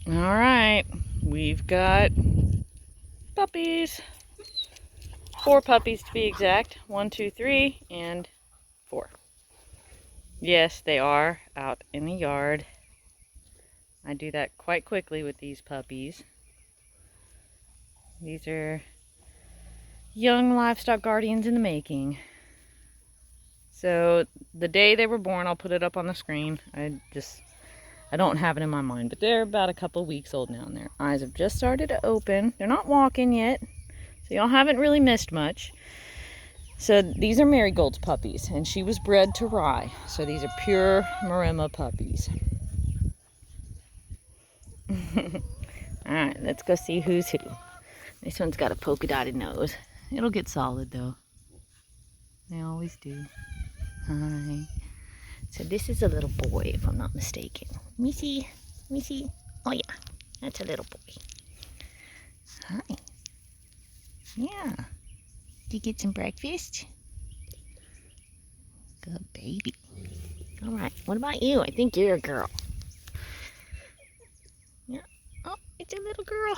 All right, we've got puppies. 4 puppies to be exact. 1, 2, 3, and 4. Yes, they are out in the yard. I do that quite quickly with these puppies. These are young livestock guardians in the making. So the day they were born, I'll put it up on the screen. I don't have it in my mind, but they're about a couple weeks old now, and their eyes have just started to open. They're not walking yet, so y'all haven't really missed much. So these are Marigold's puppies, and she was bred to Rye. So these are pure Maremma puppies. Alright, let's go see who's who. This one's got a polka dotted nose. It'll get solid though. They always do. Hi. So this is a little boy, if I'm not mistaken. Missy. Oh yeah, that's a little boy. Hi. Yeah. Did you get some breakfast? Good baby. Alright, what about you? I think you're a girl. Yeah. Oh, it's a little girl.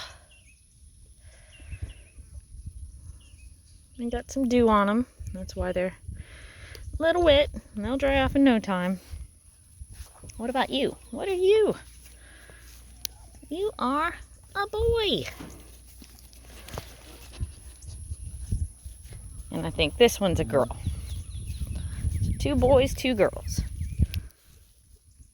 They got some dew on them. That's why they're a little wet, and they'll dry off in no time. What about you? What are you? You are a boy. And I think this one's a girl. 2 boys, 2 girls.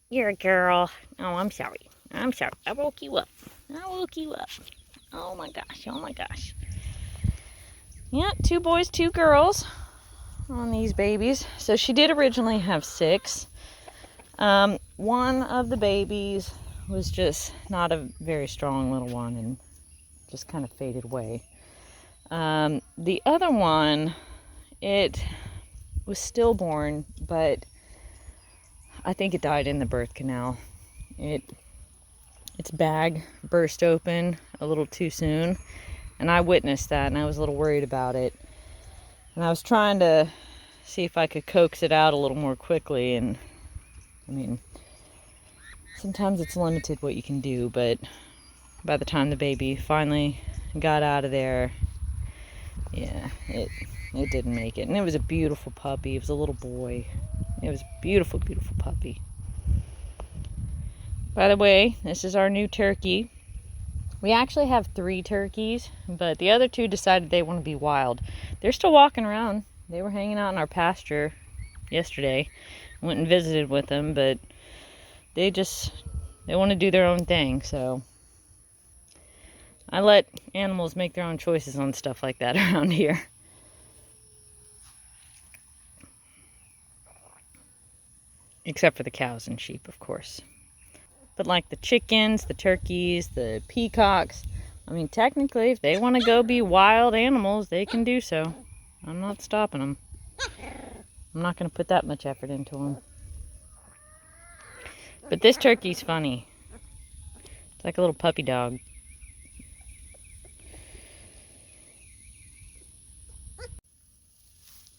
You're a girl. Oh, I'm sorry. I'm sorry. I woke you up. Oh my gosh. Yeah, 2 boys, 2 girls on these babies. So she did originally have 6. One of the babies was just not a very strong little one and just kind of faded away. The other one, it was stillborn, but I think it died in the birth canal. Its bag burst open a little too soon, and I witnessed that, and I was a little worried about it. And I was trying to see if I could coax it out a little more quickly, and I mean, sometimes it's limited what you can do, but by the time the baby finally got out of there, yeah, it didn't make it. And it was a beautiful puppy. It was a little boy. It was a beautiful, beautiful puppy. By the way, this is our new turkey. We actually have 3 turkeys, but the other 2 decided they want to be wild. They're still walking around. They were hanging out in our pasture yesterday. Went and visited with them, but they want to do their own thing. So I let animals make their own choices on stuff like that around here. Except for the cows and sheep, of course. But like the chickens, the turkeys, the peacocks, I mean, technically, if they want to go be wild animals, they can do so. I'm not stopping them. I'm not going to put that much effort into them. But this turkey's funny. It's like a little puppy dog.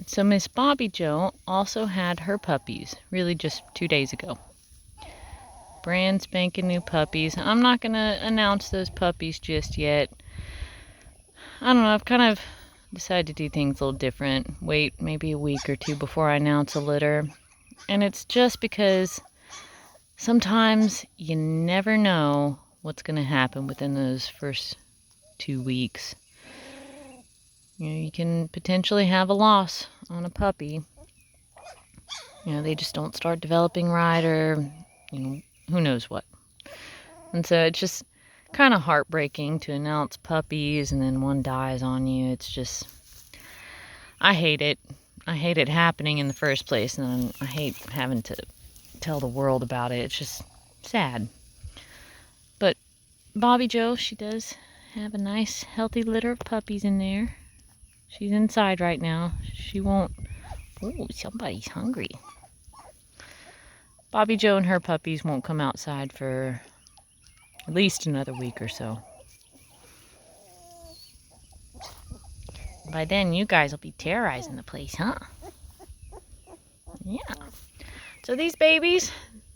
So Miss Bobby Joe also had her puppies, really just 2 days ago. Brand spanking new puppies. I'm not going to announce those puppies just yet. I don't know, I've kind of decided to do things a little different. Wait maybe a week or 2 before I announce a litter. And it's just because sometimes you never know what's going to happen within those first 2 weeks. You know, you can potentially have a loss on a puppy. You know, they just don't start developing right, or, you know, who knows what. And so it's just kind of heartbreaking to announce puppies and then one dies on you. It's just, I hate it. I hate it happening in the first place, and then I hate having to tell the world about it. It's just sad. But Bobby Joe, she does have a nice healthy litter of puppies in there. She's inside right now. She won't. Oh, somebody's hungry. Bobby Joe and her puppies won't come outside for at least another week or so. By then, you guys will be terrorizing the place, huh? Yeah. So these babies,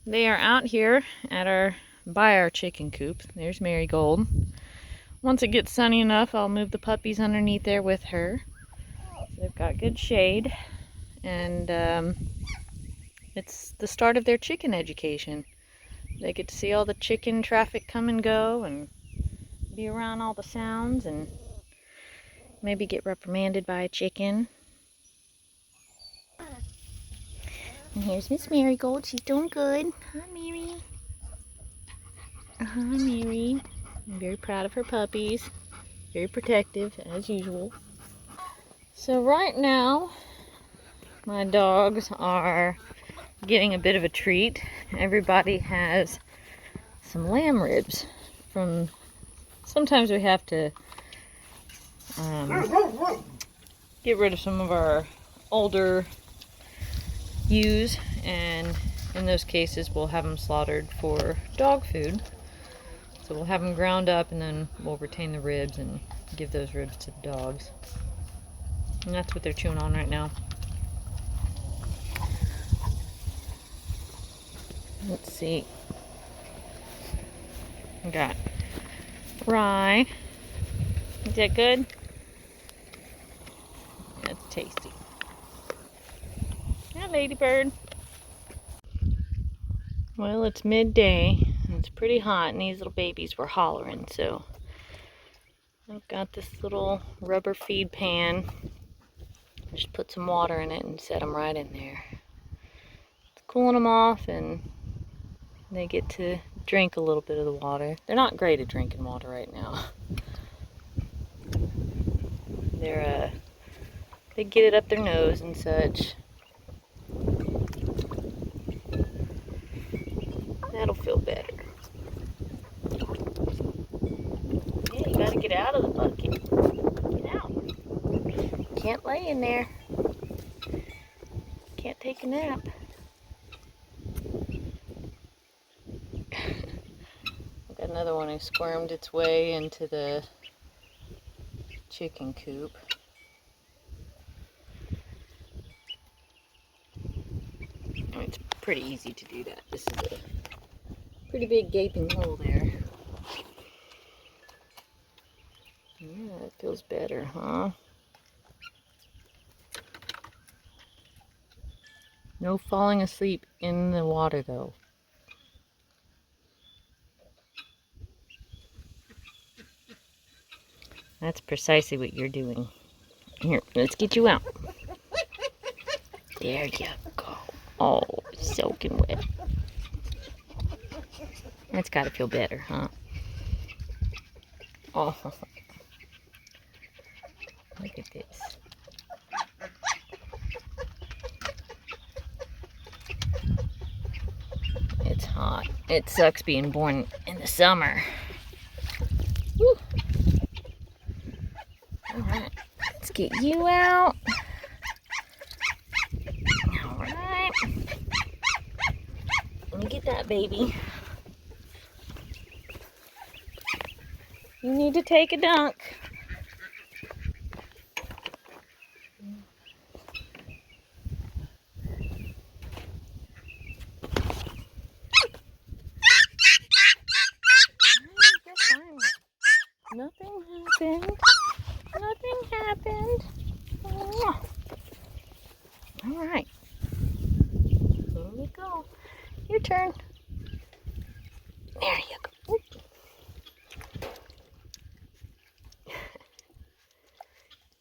they are out here at our by our chicken coop. There's Marigold. Once it gets sunny enough, I'll move the puppies underneath there with her. So they've got good shade, and it's the start of their chicken education. They get to see all the chicken traffic come and go and be around all the sounds and maybe get reprimanded by a chicken. And here's Miss Marigold. She's doing good. Hi, Mary. Hi, Mary. I'm very proud of her puppies. Very protective, as usual. So right now, my dogs are getting a bit of a treat. Everybody has some lamb ribs from... Sometimes we have to get rid of some of our older ewes, and in those cases we'll have them slaughtered for dog food. So we'll have them ground up, and then we'll retain the ribs and give those ribs to the dogs. And that's what they're chewing on right now. Let's see. I got rye. Is that good? That's tasty. Yeah, ladybird. Well, it's midday. It's pretty hot, and these little babies were hollering, so I've got this little rubber feed pan. Just put some water in it and set them right in there. It's cooling them off, and they get to drink a little bit of the water. They're not great at drinking water right now. They get it up their nose and such. That'll feel better. Yeah, you gotta get out of the bucket. Get out. Can't lay in there. Can't take a nap. I've got another one who squirmed its way into the chicken coop. I mean, it's pretty easy to do that. This is a pretty big gaping hole there. Yeah, that feels better, huh? No falling asleep in the water, though. That's precisely what you're doing. Here, let's get you out. There you go. Oh, soaking wet. That's gotta feel better, huh? Oh, look at this. It's hot. It sucks being born in the summer. Woo. Alright, let's get you out. Alright. Let me get that baby. You need to take a dunk. Nothing happened. Nothing happened. Oh. All right. Here we go. Your turn. There you go.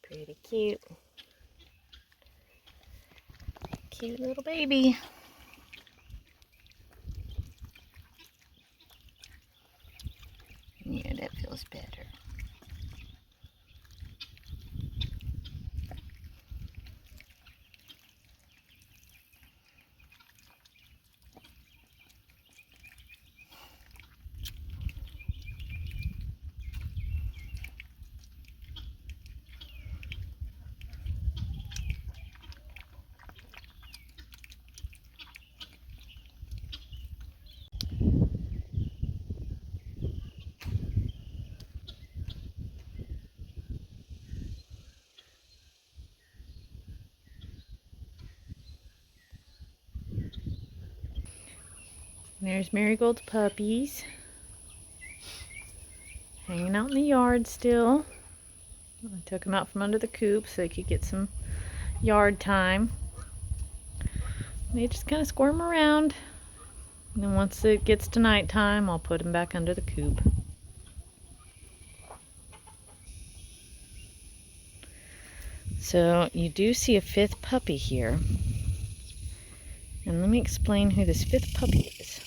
Pretty cute. Cute little baby. Yeah, that feels better. There's Marigold's puppies. hanging out in the yard still. I took him out from under the coop so he could get some yard time. They just kind of squirm around. And then once it gets to nighttime, I'll put him back under the coop. So you do see a fifth puppy here. And let me explain who this fifth puppy is.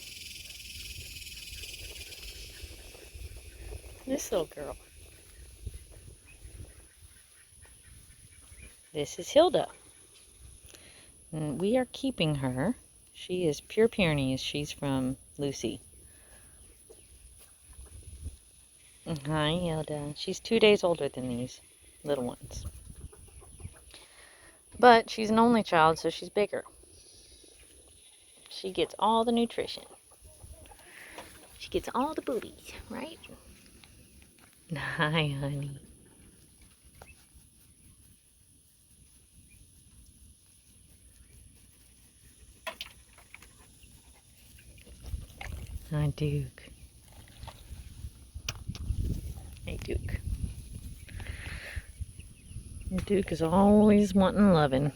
This little girl. This is Hilda. And we are keeping her. She is pure Pyrenees. She's from Lucy. Hi, Hilda. She's 2 days older than these little ones. But she's an only child, so she's bigger. She gets all the nutrition. She gets all the boobies, right? Hi, honey. Hi, Duke. Hey, Duke. Duke is always wanting loving.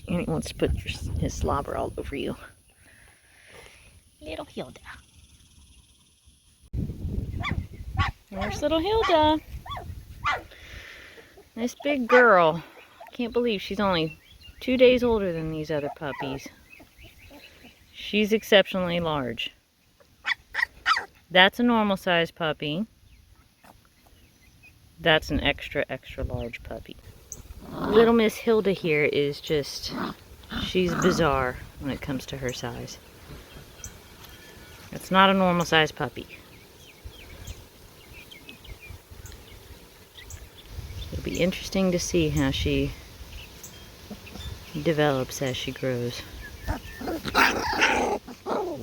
And he wants to put his slobber all over you. Little Hilda. There's little Hilda. This big girl. I can't believe she's only 2 days older than these other puppies. She's exceptionally large. That's a normal size puppy. That's an extra, extra large puppy. Little Miss Hilda here is just, she's bizarre when it comes to her size. It's not a normal size puppy. It'll be interesting to see how she develops as she grows.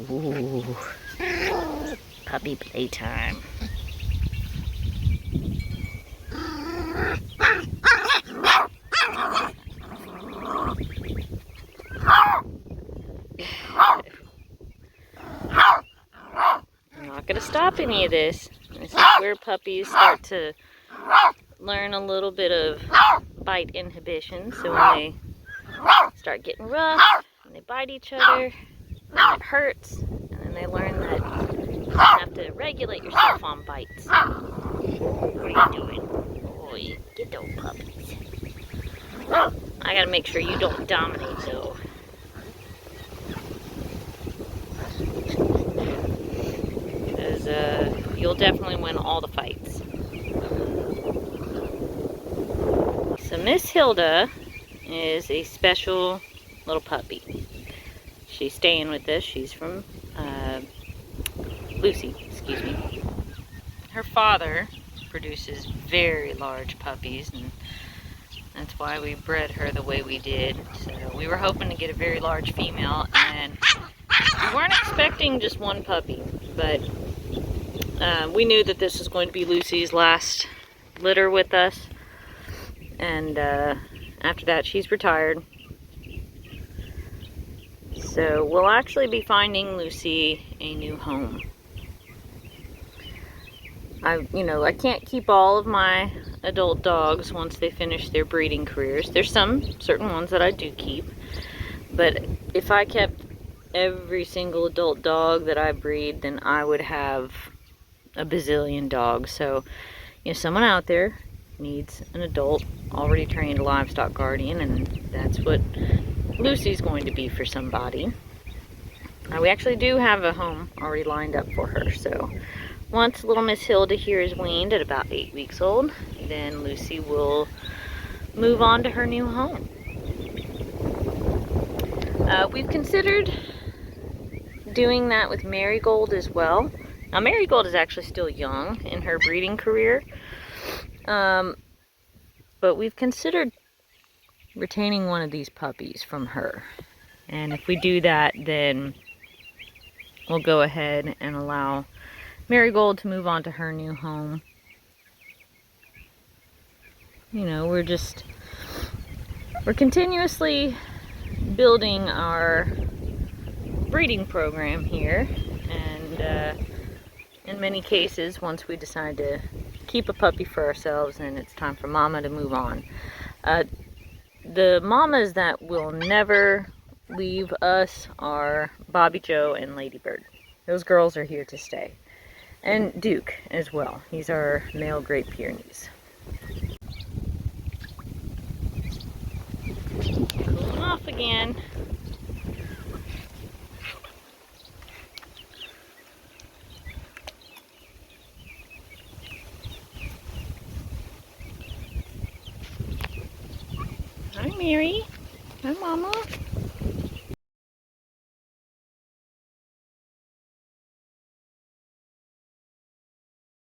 Ooh. Puppy playtime. I'm not going to stop any of this. This is where puppies start to learn a little bit of bite inhibition. So when they start getting rough, and they bite each other, and it hurts, and then they learn that you have to regulate yourself on bites. What are you doing? Oh, you get those puppies. I gotta make sure you don't dominate though. Because you'll definitely win all the fights. So Miss Hilda is a special little puppy. She's staying with us. She's from Lucy, excuse me. Her father produces very large puppies, and that's why we bred her the way we did. So we were hoping to get a very large female, and we weren't expecting just one puppy, but we knew that this was going to be Lucy's last litter with us, and after that she's retired. So we'll actually be finding Lucy a new home. I can't keep all of my adult dogs once they finish their breeding careers. There's some certain ones that I do keep, but if I kept every single adult dog that I breed, then I would have a bazillion dogs. So, someone out there needs an adult, already trained livestock guardian, and that's what Lucy's going to be for somebody. We actually do have a home already lined up for her, so once little Miss Hilda here is weaned at about 8 weeks old, then Lucy will move on to her new home. We've considered doing that with Marigold as well. Now Marigold is actually still young in her breeding career, but we've considered retaining one of these puppies from her. And if we do that, then we'll go ahead and allow Marigold to move on to her new home. We're continuously building our breeding program here, and in many cases, once we decide to keep a puppy for ourselves, and it's time for Mama to move on. The mamas that will never leave us are Bobby Joe and Ladybird. Those girls are here to stay. And Duke as well. He's our male Great Pyrenees. Cooling off again. Hi, Mary. Hi, Mama.